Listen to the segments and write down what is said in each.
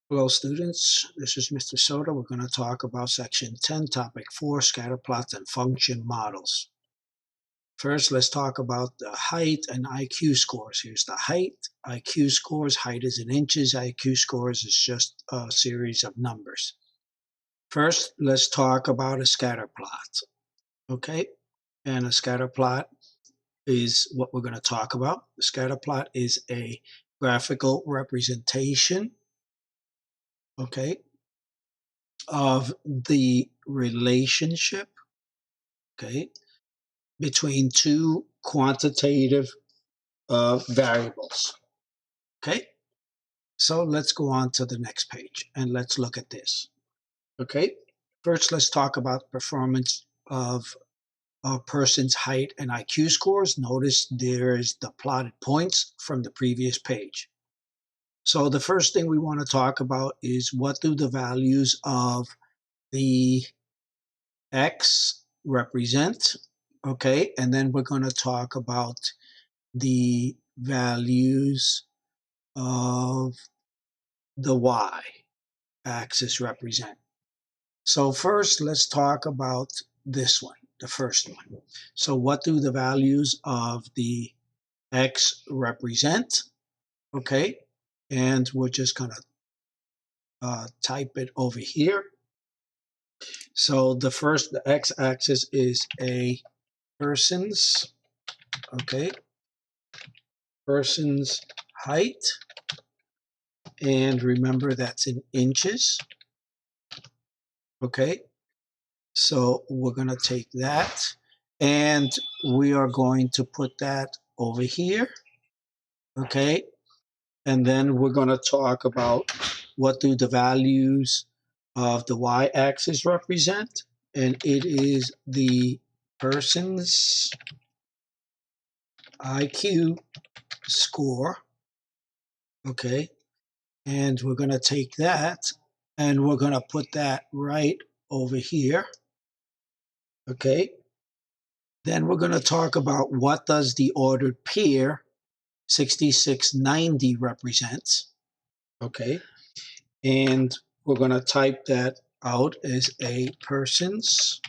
Hello students, this is Mr. Soda. We're going to talk about section 10, topic 4, scatter plots and function models. First, let's talk about the height and IQ scores. Here's the height, IQ scores. Height is in inches, IQ scores is just a series of numbers. First, let's talk about a scatter plot. Okay, and a scatter plot is what we're going to talk about. The scatter plot is a graphical representation, okay, of the relationship, okay, between two quantitative variables. Okay, so let's go on to the next page and let's look at this. Okay, first let's talk about performance of a person's height and IQ scores. Notice there's the plotted points from the previous page. So the first thing we want to talk about is what do the values of the X represent, okay? And then we're going to talk about the values of the Y axis represent. So first, let's talk about this one, the first one. So what do the values of the X represent, okay? And we're just going to type it over here. So the X-axis is a person's, okay, person's height, and remember that's in inches. Okay, so we're going to take that and we are going to put that over here. Okay, and then we're going to talk about what do the values of the y-axis represent, and it is the person's IQ score. Okay, and we're going to take that and we're going to put that right over here. Okay, then we're going to talk about what does the ordered pair 6690 represents. Okay, and we're going to type that out as a person's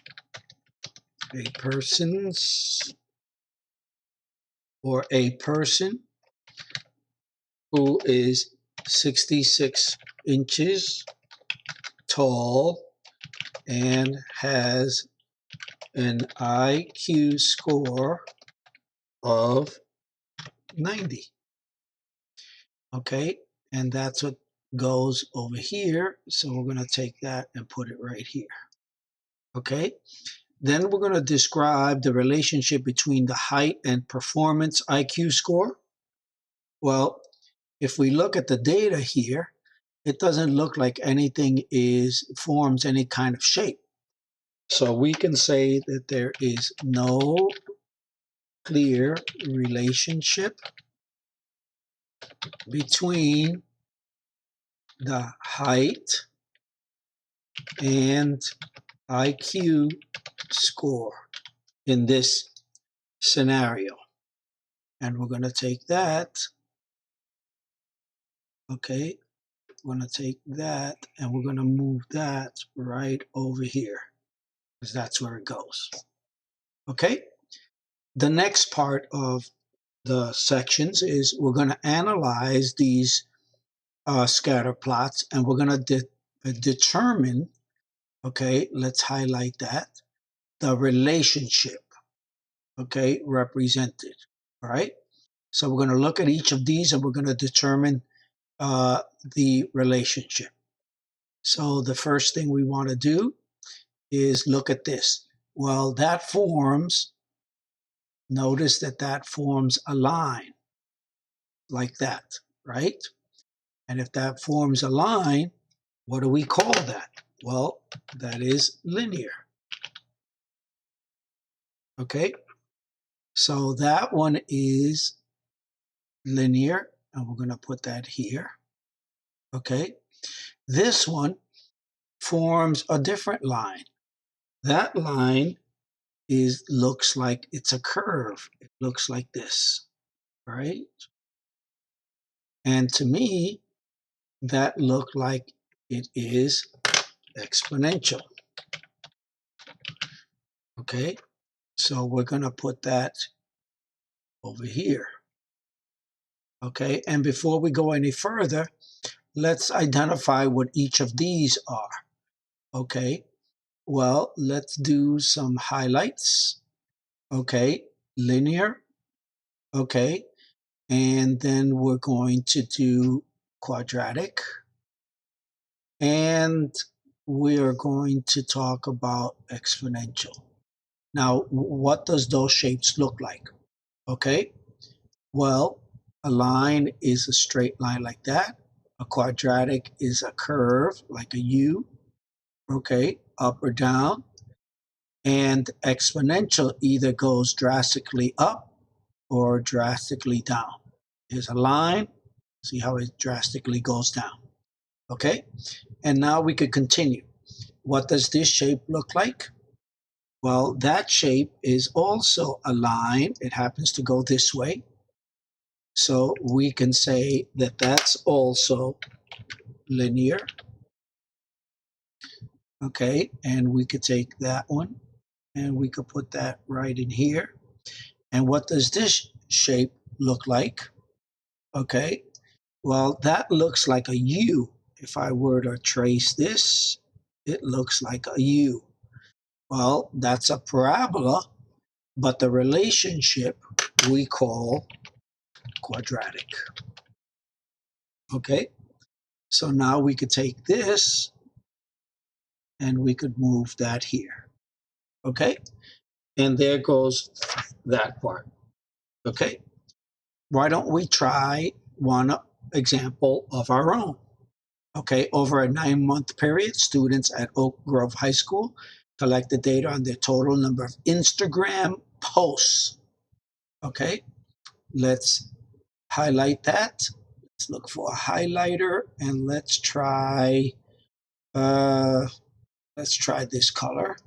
or a person who is 66 inches tall and has an IQ score of 90. Okay, and that's what goes over here. So we're going to take that and put it right here. Okay, then we're going to describe the relationship between the height and performance IQ score. Well, if we look at the data here, it doesn't look like anything forms any kind of shape. So we can say that there is no clear relationship between the height and IQ score in this scenario. And we're going to take that, okay, we're going to take that and we're going to move that right over here because that's where it goes. Okay, the next part of the sections is we're going to analyze these scatter plots and we're going to determine, okay, let's highlight that, the relationship, okay, represented. All right, so we're going to look at each of these and we're going to determine the relationship. So the first thing we want to do is look at this. Well, that forms, notice that that forms a line like that, right? And if that forms a line, what do we call that? Well, that is linear. Okay, so that one is linear, and we're going to put that here. Okay, this one forms a different line. That line looks like it's a curve. It looks like this, right? And to me, that look like it is exponential. Okay, so we're going to put that over here. Okay, and before we go any further, let's identify what each of these are. Okay, well, let's do some highlights. Okay, linear. Okay, and then we're going to do quadratic. And we are going to talk about exponential. Now, what does those shapes look like? Okay, well, a line is a straight line like that. A quadratic is a curve like a U, okay, up or down. And exponential either goes drastically up or drastically down. Here's a line, see how it drastically goes down, okay? And now we could continue. What does this shape look like? Well, that shape is also a line. It happens to go this way. So we can say that that's also linear. Okay, and we could take that one and we could put that right in here. And what does this shape look like? Okay, well, that looks like a U. If I were to trace this, it looks like a U. Well, that's a parabola, but the relationship we call quadratic. Okay, so now we could take this and we could move that here. Okay, and there goes that part. Okay, why don't we try one example of our own? Okay, over a 9-month period, students at Oak Grove High School collected data on their total number of Instagram posts. Okay, let's highlight that. Let's look for a highlighter and let's try this color.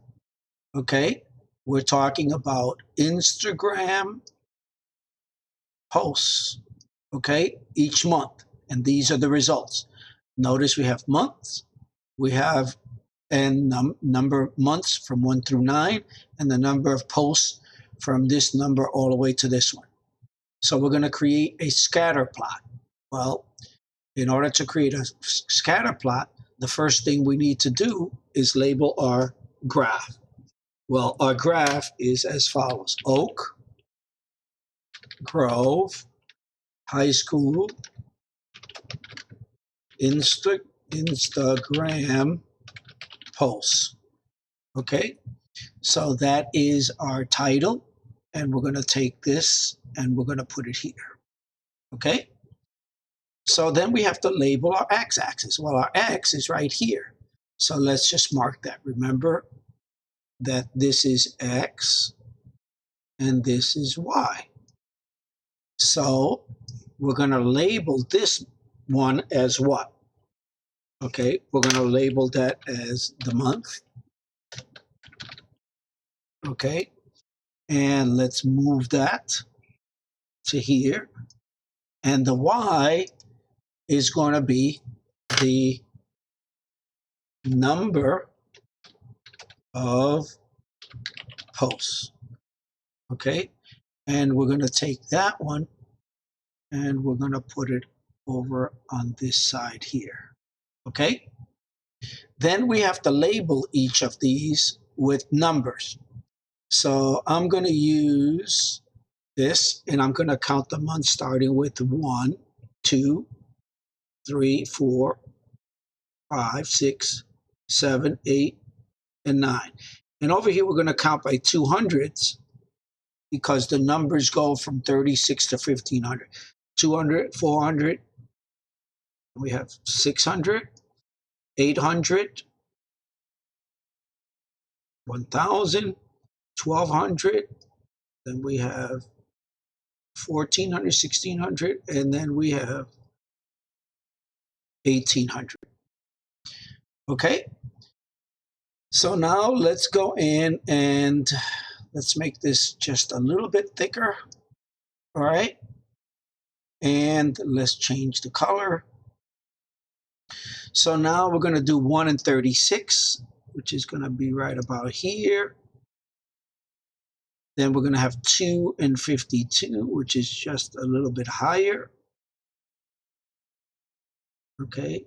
Okay, we're talking about Instagram posts, okay, each month. And these are the results. Notice we have months, we have and number of months from 1 through 9, and the number of posts from this number all the way to this one. So we're going to create a scatter plot. Well, in order to create a scatter plot, the first thing we need to do is label our graph. Well, our graph is as follows. Oak Grove High School Instagram posts. Okay, so that is our title, and we're going to take this and we're going to put it here. Okay, so then we have to label our x-axis. Well, our x is right here, so let's just mark that. Remember that this is x and this is y. So we're going to label this one as what? Okay, we're going to label that as the month. Okay, and let's move that to here. And the y is going to be the number of posts. Okay, and we're going to take that one and we're going to put it over on this side here. Okay, then we have to label each of these with numbers. So I'm going to use this and I'm going to count the months starting with 1, 2, 3, 4, 5, 6, 7, 8, and 9. And over here we're going to count by 200s because the numbers go from 36 to 1500. 200, 400, we have 600, 800, 1000, 1200, then we have 1400, 1600, and then we have 1800. Okay, so now let's go in and let's make this just a little bit thicker. All right, and let's change the color. So now we're going to do 1 and 36, which is going to be right about here. Then we're going to have 2 and 52, which is just a little bit higher. Okay.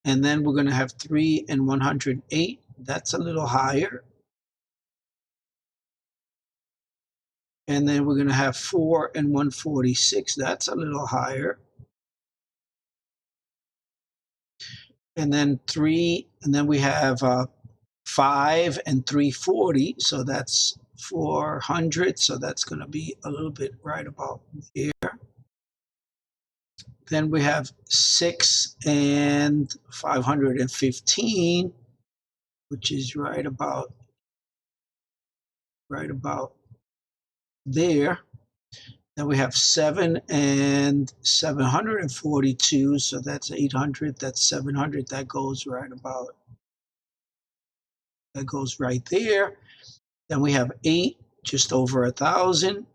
And then we're going to have 3 and 108. That's a little higher. And then we're going to have 4 and 146. That's a little higher. And then 3, and then we have 5 and 340. So that's 400. So that's going to be a little bit right about there. Then we have 6 and 515, which is right about there. Then we have 7 and 742, so that's 800, that's 700, that goes right there. Then we have 8, just over 1,000.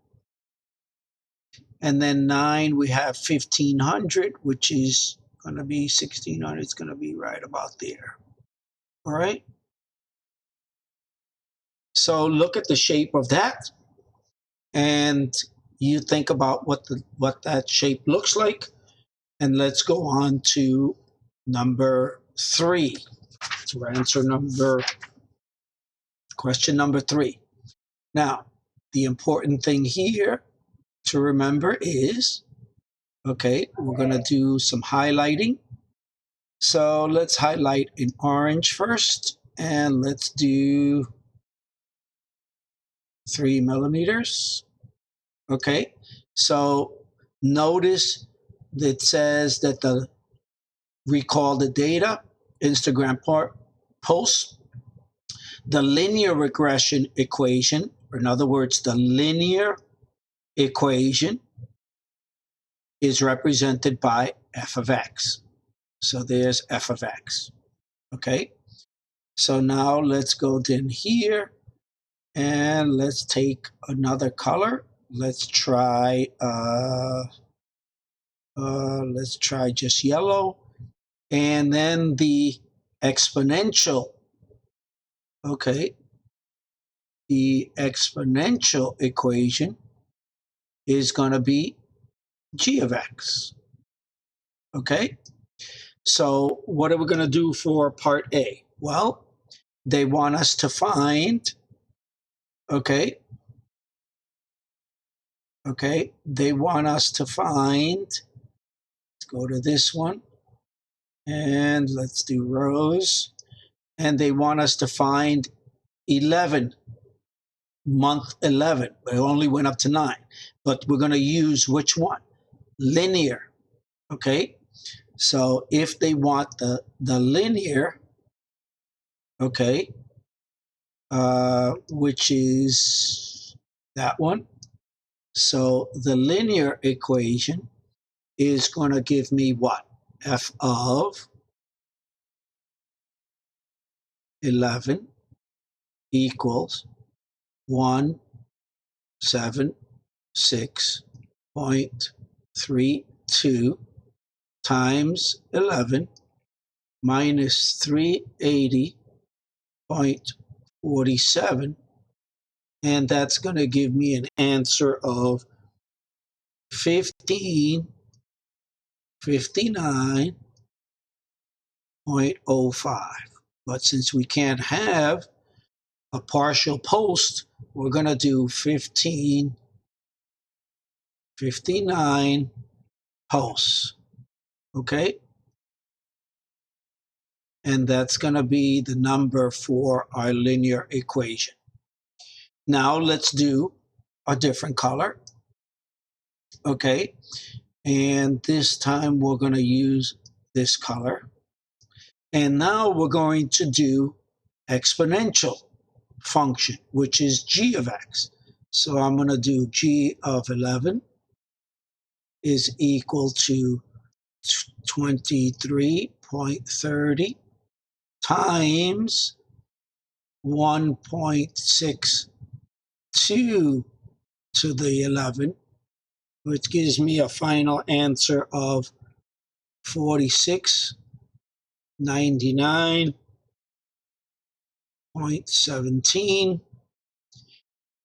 And then 9, we have 1,500, which is going to be 1,600. It's going to be right about there. All right. So look at the shape of that, and you think about what that shape looks like. And let's go on to number 3 to answer question number 3. Now, the important thing here to remember is, okay, we're going to do some highlighting. So let's highlight in orange first, and let's do 3 millimeters. Okay, so notice that it says that recall the data, Instagram post, the linear regression equation, or in other words, the linear equation is represented by f of x. So there's f of x. Okay, so now let's go in here and let's take another color. Let's try just yellow, and then the exponential. Okay, the exponential equation is going to be g of x. Okay, so what are we going to do for part A? Well, they want us to find, okay, they want us to find, let's go to this one, and let's do rows, and they want us to find 11, month 11. We only went up to 9, but we're going to use which one? Linear. Okay, so if they want the linear, okay, which is that one, so the linear equation is going to give me what? F of 11 equals 176.32 times 11 minus 380.47, and that's going to give me an answer of 1559.05. But since we can't have a partial post, we're going to do 1559 posts. Okay? And that's going to be the number for our linear equation. Now let's do a different color. Okay? And this time we're going to use this color. And now we're going to do exponential function, which is g of x. So I'm going to do g of 11 is equal to 23.30 times 1.62 to the 11, which gives me a final answer of 4699.17,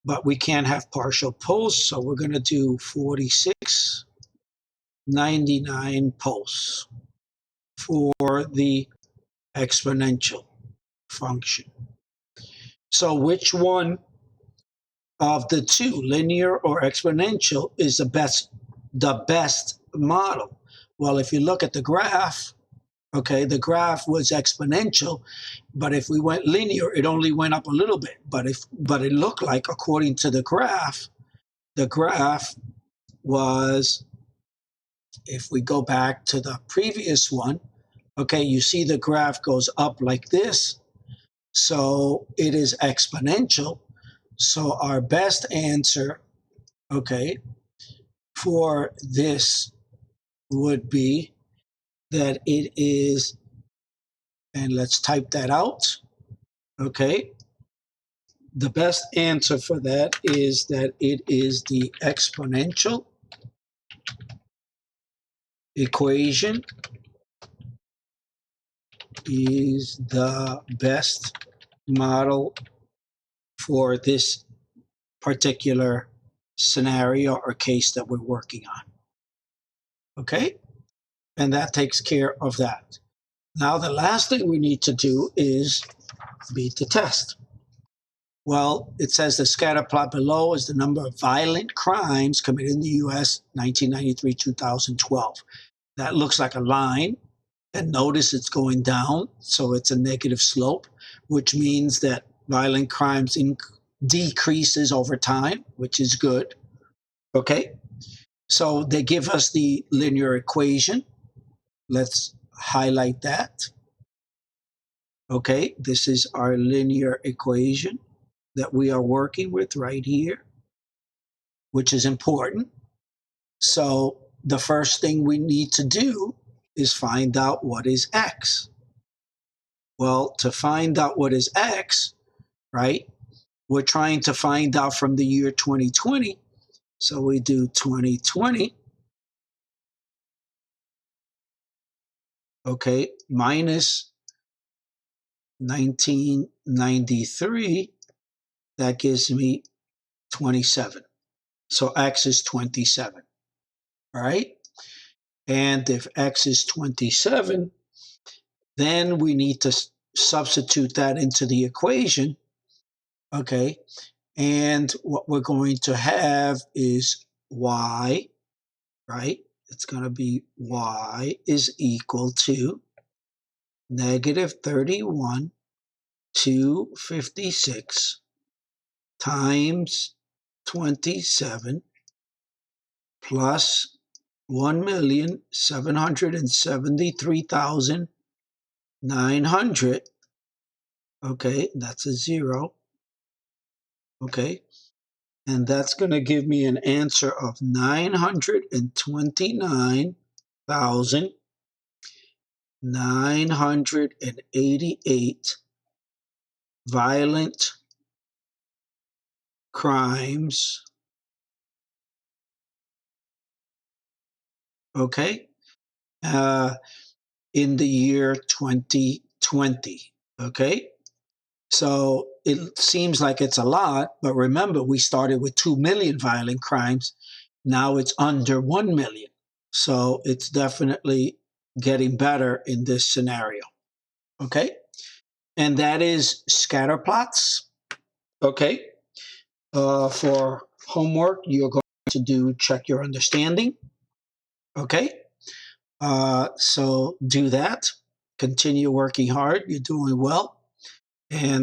but we can't have partial pulse, so we're going to do 4699 pulse for the exponential function. So which one of the two, linear or exponential, is the best model? Well, if you look at the graph, okay, the graph was exponential, but if we went linear, it only went up a little bit. But it looked like, according to the graph was, if we go back to the previous one, okay, you see the graph goes up like this. So it is exponential. So our best answer, okay, for this would be that it is, and let's type that out, okay. The best answer for that is that it is the exponential equation is the best model for this particular scenario or case that we're working on. Okay? And that takes care of that. Now, the last thing we need to do is beat the test. Well, it says the scatter plot below is the number of violent crimes committed in the U.S. 1993-2012. That looks like a line. And notice it's going down, so it's a negative slope, which means that violent crimes decreases over time, which is good. Okay? So they give us the linear equation. Let's highlight that. Okay, this is our linear equation that we are working with right here, which is important. So the first thing we need to do is find out what is x. Well, to find out what is x, right, we're trying to find out from the year 2020. So we do 2020, okay, minus 1993. That gives me 27. So x is 27, right? And if x is 27, then we need to substitute that into the equation, okay? And what we're going to have is y, right? It's going to be y is equal to negative 31,256 times 27 plus 1,773,900. Okay, that's a 0. Okay, and that's going to give me an answer of 929,988 violent crimes, okay, in the year 2020, okay? So it seems like it's a lot, but remember, we started with 2 million violent crimes. Now it's under 1 million. So it's definitely getting better in this scenario, okay? And that is scatter plots, okay? For homework, you're going to do check your understanding, okay? So do that. Continue working hard. You're doing well. And